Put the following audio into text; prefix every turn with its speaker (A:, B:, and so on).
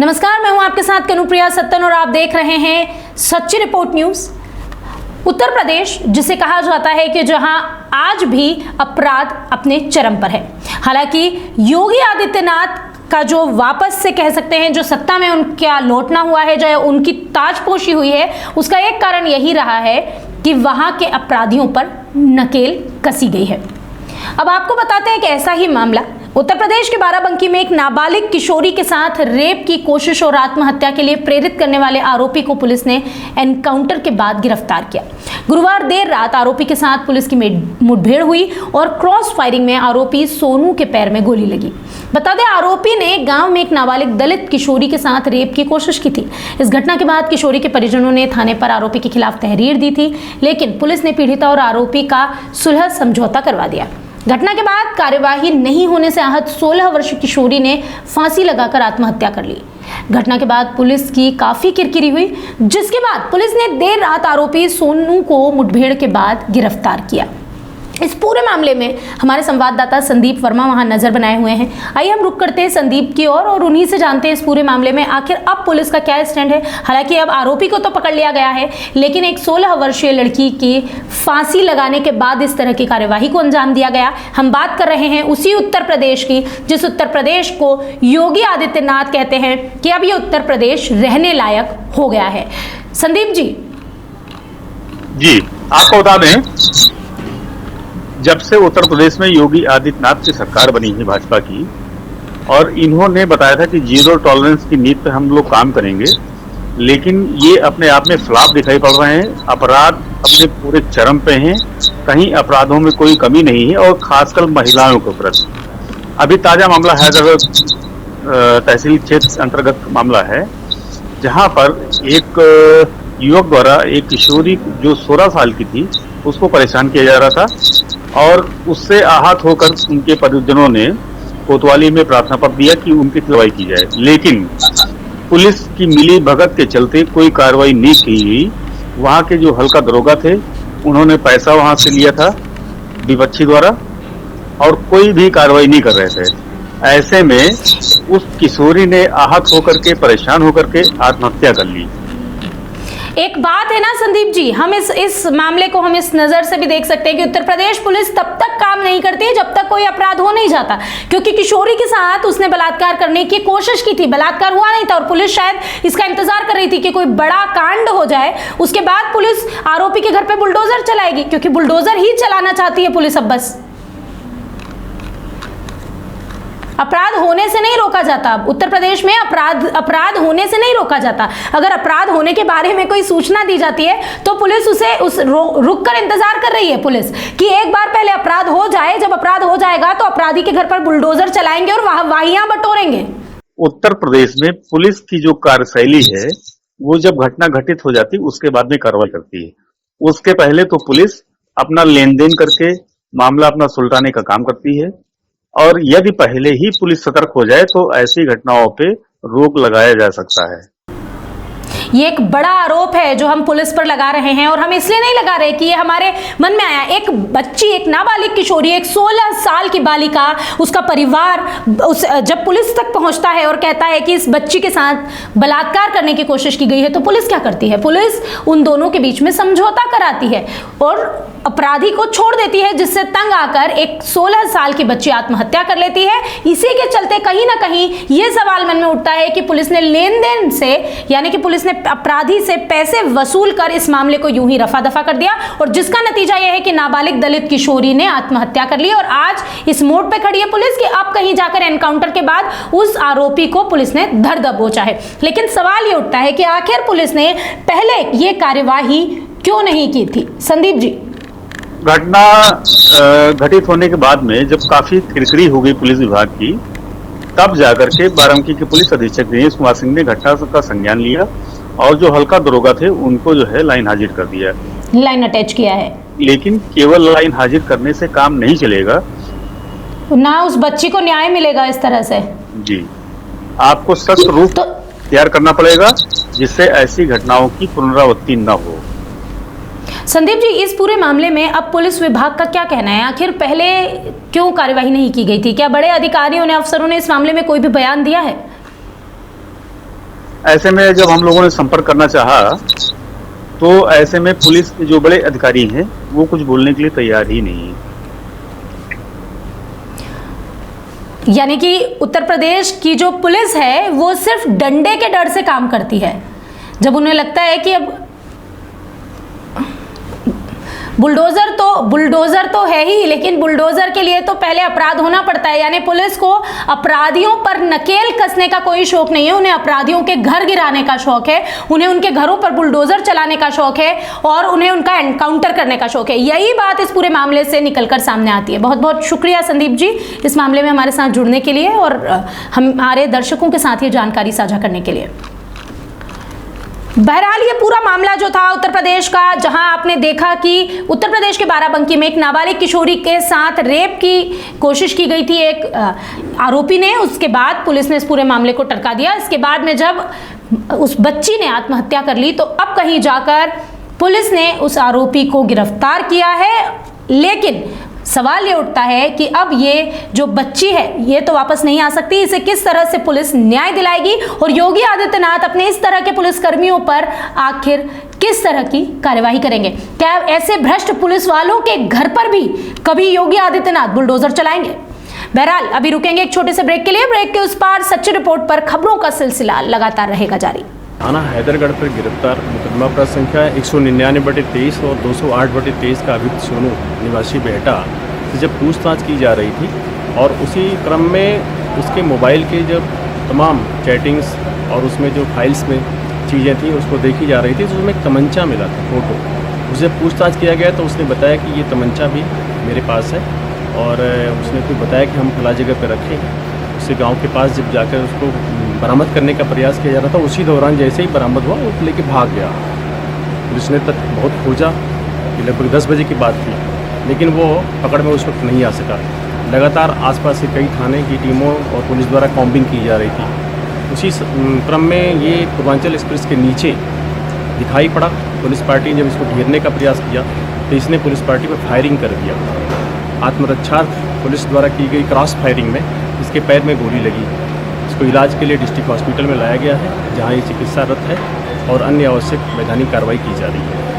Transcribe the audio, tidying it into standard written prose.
A: नमस्कार, मैं हूं आपके साथ कनुप्रिया सत्तन और आप देख रहे हैं सच्ची रिपोर्ट न्यूज। उत्तर प्रदेश जिसे कहा जाता है कि जहां आज भी अपराध अपने चरम पर है। हालांकि योगी आदित्यनाथ का जो वापस से कह सकते हैं जो सत्ता में उनका लौटना हुआ है, जो उनकी ताजपोशी हुई है, उसका एक कारण यही रहा है कि वहां के अपराधियों पर नकेल कसी गई है। अब आपको बताते हैं कि ऐसा ही मामला उत्तर प्रदेश के बाराबंकी में एक नाबालिग किशोरी के साथ रेप की कोशिश और आत्महत्या के लिए प्रेरित करने वाले आरोपी को पुलिस ने एनकाउंटर के बाद गिरफ्तार किया। गुरुवार देर रात आरोपी के साथ पुलिस की मुठभेड़ हुई और क्रॉस फायरिंग में आरोपी सोनू के पैर में गोली लगी। बता दें, आरोपी ने गांव में एक नाबालिग दलित किशोरी के साथ रेप की कोशिश की थी। इस घटना के बाद किशोरी के परिजनों ने थाने पर आरोपी के खिलाफ तहरीर दी थी, लेकिन पुलिस ने पीड़िता और आरोपी का सुलह समझौता करवा दिया। घटना के बाद कार्यवाही नहीं होने से आहत 16 वर्षीय किशोरी ने फांसी लगाकर आत्महत्या कर ली। घटना के बाद पुलिस की काफी किरकिरी हुई, जिसके बाद पुलिस ने देर रात आरोपी सोनू को मुठभेड़ के बाद गिरफ्तार किया। इस पूरे मामले में हमारे संवाददाता संदीप वर्मा वहां नजर बनाए हुए हैं। आइए हम रुक करते हैं संदीप की ओर और उन्हीं से जानते हैं इस पूरे मामले में आखिर अब पुलिस का क्या स्टैंड है। हालांकि अब आरोपी को तो पकड़ लिया गया है, लेकिन एक 16 वर्षीय लड़की की फांसी लगाने के बाद इस तरह की कार्यवाही को अंजाम दिया गया। हम बात कर रहे हैं उसी उत्तर प्रदेश की, जिस उत्तर प्रदेश को योगी आदित्यनाथ कहते हैं कि अब ये उत्तर प्रदेश रहने लायक हो गया है। संदीप जी
B: आपको बता दें, जब से उत्तर प्रदेश में योगी आदित्यनाथ की सरकार बनी है भाजपा की, और इन्होंने बताया था कि जीरो टॉलरेंस की नीति पे हम लोग काम करेंगे, लेकिन ये अपने आप में फ्लॉप दिखाई पड़ रहे हैं। अपराध अपने पूरे चरम पे हैं, कहीं अपराधों में कोई कमी नहीं है, और खासकर महिलाओं के प्रति। अभी ताजा मामला हैदराबाद तहसील क्षेत्र अंतर्गत मामला है, जहां पर एक युवक द्वारा एक किशोरी जो 16 साल की थी उसको परेशान किया जा रहा था, और उससे आहत होकर उनके परिजनों ने कोतवाली में प्रार्थना पत्र दिया कि उनकी सुनवाई की जाए, लेकिन पुलिस की मिली भगत के चलते कोई कार्रवाई नहीं की गई। वहां के जो हल्का दरोगा थे उन्होंने पैसा वहां से लिया था विपक्षी द्वारा, और कोई भी कार्रवाई नहीं कर रहे थे। ऐसे में उस किशोरी ने आहत होकर के, परेशान होकर के आत्महत्या कर ली।
A: एक बात है ना संदीप जी, हम इस मामले को हम इस नजर से भी देख सकते हैं कि उत्तर प्रदेश पुलिस तब तक काम नहीं करती है जब तक कोई अपराध हो नहीं जाता, क्योंकि किशोरी के साथ उसने बलात्कार करने की कोशिश की थी, बलात्कार हुआ नहीं था, और पुलिस शायद इसका इंतजार कर रही थी कि कोई बड़ा कांड हो जाए, उसके बाद पुलिस आरोपी के घर पे बुलडोजर चलाएगी, क्योंकि बुलडोजर ही चलाना चाहती है पुलिस अब बस। अपराध होने से नहीं रोका जाता। उत्तर प्रदेश में अपराध होने से नहीं रोका जाता। अगर अपराध होने के बारे में कोई सूचना दी जाती है तो पुलिस उसे रुक कर इंतजार कर रही है पुलिस कि एक बार पहले अपराध हो जाए। जब अपराध हो जाएगा तो अपराधी के घर पर बुलडोजर चलाएंगे और वाहियां बटोरेंगे।
B: उत्तर प्रदेश में पुलिस की जो कार्यशैली है, वो जब घटना घटित हो जाती है उसके बाद में कार्रवाई करती है। उसके पहले तो पुलिस अपना लेन देन करके मामला अपना सुलझाने का काम करती है, और यदि पहले ही पुलिस सतर्क हो जाए तो ऐसी घटनाओं पे रोक लगाया जा सकता है।
A: ये एक बड़ा आरोप है जो हम पुलिस पर लगा रहे हैं, और हम इसलिए नहीं लगा रहे कि ये हमारे मन में आया। एक बच्ची, एक नाबालिग किशोरी, एक 16 साल की बालिका, उसका परिवार जब पुलिस तक पहुंचता है और कहता है कि इस बच्ची के साथ बलात्कार करने की कोशिश की गई है, तो पुलिस क्या करती है? पुलिस उन दोनों के बीच में समझौता कराती है और अपराधी को छोड़ देती है, जिससे तंग आकर एक 16 साल की बच्ची आत्महत्या कर लेती है। इसी के चलते कहीं ना कहीं ये सवाल मन में उठता है कि पुलिस ने लेन देन से, यानी कि पुलिस ने अपराधी से पैसे वसूल कर इस मामले को यूं ही रफा दफा कर दिया, और जिसका नतीजा यह है कि नाबालिग दलित किशोरी ने आत्महत्या कर ली। और आज इस मोड़ पे खड़ी है पुलिस कि अब कहीं जाकर एनकाउंटर के बाद उस आरोपी को पुलिस ने धर दबोचा है। लेकिन सवाल ये उठता है कि आखिर पुलिस ने पहले ये कार्यवाही क्यों नहीं की थी? संदीप जी,
B: घटना घटित होने के बाद में जब काफी किरकिरी हो गई पुलिस विभाग की, तब जाकर के बाराबंकी के पुलिस अधीक्षक दिनेश कुमार सिंह ने घटना का संज्ञान लिया, और जो हल्का दरोगा थे उनको जो है लाइन हाजिर कर दिया,
A: लाइन अटैच किया है।
B: लेकिन केवल लाइन हाजिर करने से काम नहीं चलेगा
A: ना, उस बच्ची को न्याय मिलेगा इस तरह से।
B: जी, आपको सख्त रूप तैयार करना पड़ेगा जिससे ऐसी घटनाओं की पुनरावृत्ति न हो।
A: संदीप जी, इस पूरे मामले में अब पुलिस विभाग का क्या कहना है? आखिर पहले क्यों कार्यवाही नहीं की गई थी? क्या बड़े अधिकारियों ने, अफसरों ने इस मामले में कोई भी बयान दिया है?
B: ऐसे में जब हम लोगों ने संपर्क करना चाहा तो ऐसे में पुलिस के जो बड़े अधिकारी हैं वो कुछ बोलने के लिए तैयार ही नहीं है।
A: यानी कि उत्तर प्रदेश की जो पुलिस है वो सिर्फ डंडे के डर से काम करती है। जब उन्हें लगता है कि अब बुलडोजर तो है ही, लेकिन बुलडोजर के लिए तो पहले अपराध होना पड़ता है। यानी पुलिस को अपराधियों पर नकेल कसने का कोई शौक नहीं है, उन्हें अपराधियों के घर गिराने का शौक है, उन्हें उनके घरों पर बुलडोजर चलाने का शौक है और उन्हें उनका एनकाउंटर करने का शौक है। यही बात इस पूरे मामले से निकलकर सामने आती है। बहुत बहुत शुक्रिया संदीप जी इस मामले में हमारे साथ जुड़ने के लिए और हमारे दर्शकों के साथ ये जानकारी साझा करने के लिए। बहरहाल ये पूरा मामला जो था उत्तर प्रदेश का, जहां आपने देखा कि उत्तर प्रदेश के बाराबंकी में एक नाबालिग किशोरी के साथ रेप की कोशिश की गई थी एक आरोपी ने। उसके बाद पुलिस ने इस पूरे मामले को टरका दिया। इसके बाद में जब उस बच्ची ने आत्महत्या कर ली तो अब कहीं जाकर पुलिस ने उस आरोपी को गिरफ्तार किया है। लेकिन सवाल ये उठता है कि अब ये जो बच्ची है ये तो वापस नहीं आ सकती, इसे किस तरह से पुलिस न्याय दिलाएगी और योगी आदित्यनाथ अपने इस तरह के पुलिसकर्मियों पर आखिर किस तरह की कार्यवाही करेंगे? क्या ऐसे भ्रष्ट पुलिस वालों के घर पर भी कभी योगी आदित्यनाथ बुलडोजर चलाएंगे? बहरहाल अभी रुकेंगे एक छोटे से ब्रेक के लिए। ब्रेक के उस पार सच्ची रिपोर्ट पर खबरों का सिलसिला लगातार रहेगा जारी।
C: थाना हैदरगढ़ पर गिरफ्तार मुकदमा प्राप्त संख्या 199/23 और 208/23 का अभियुक्त सोनू निवासी बेहटा से जब पूछताछ की जा रही थी और उसी क्रम में उसके मोबाइल के जब तमाम चैटिंग्स और उसमें जो फाइल्स में चीज़ें थी उसको देखी जा रही थी तो उसमें एक तमंचा मिला था फ़ोटो। उसे पूछताछ किया गया तो उसने बताया कि ये तमंचा भी मेरे पास है और उसने फिर बताया कि हम फला जगह पर रखे हैं। उसे गांव के पास जब जाकर उसको बरामद करने का प्रयास किया जा रहा था उसी दौरान जैसे ही बरामद हुआ वो लेके भाग गया। पुलिस ने तक बहुत खोजा कि लगभग 10 बजे की बात थी लेकिन वो पकड़ में उस वक्त नहीं आ सका। लगातार आसपास के कई थाने की टीमों और पुलिस द्वारा कॉम्बिंग की जा रही थी। उसी क्रम में ये पूर्वांचल एक्सप्रेस के नीचे दिखाई पड़ा। पुलिस पार्टी ने जब इसको घेरने का प्रयास किया तो इसने पुलिस पार्टी पर फायरिंग कर दिया। आत्मरक्षार्थ पुलिस द्वारा की गई क्रॉस फायरिंग में इसके पैर में गोली लगी। इसको इलाज के लिए डिस्ट्रिक्ट हॉस्पिटल में लाया गया है जहां ये चिकित्सारत है और अन्य आवश्यक वैधानिक कार्रवाई की जा रही है।